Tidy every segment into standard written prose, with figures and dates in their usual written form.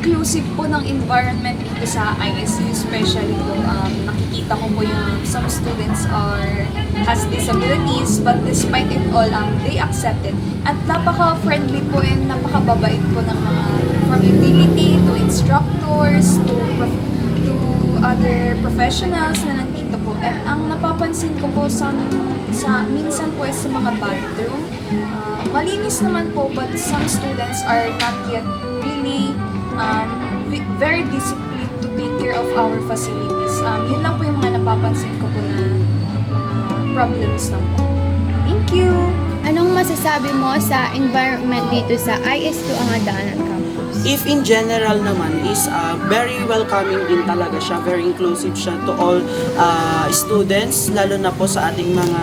inclusive po ng environment dito sa ISU, especially po, nakikita ko po yung some students has disabilities, but despite it all, they accept it. At napaka-friendly po and napaka-babait po ng mga, from utility to instructors to other professionals na nandito po. At ang napapansin ko po minsan po sa mga bathroom, malinis naman po, but some students are not yet really very disciplined to take care of our facilities. Yun lang po yung mga napapansin ko po na problems lang po. Thank you! Anong masasabi mo sa environment dito sa IS2 Angadanan Campus? If in general naman is very welcoming din talaga siya, very inclusive siya to all students, lalo na po sa ating mga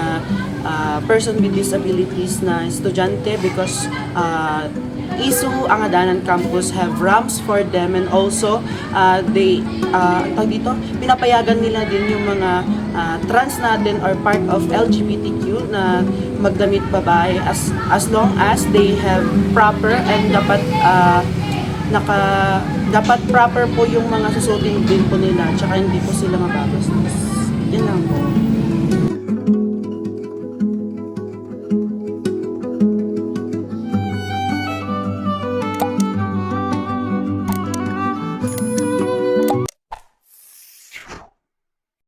person with disabilities na estudyante, because ISU Angadanan Campus have ramps for them, and also pinapayagan nila din yung mga trans natin or part of LGBTQ na magdamit babae as long as they have proper and dapat proper po yung mga susuotin din po nila, tsaka hindi po sila mababastos. Yan lang po.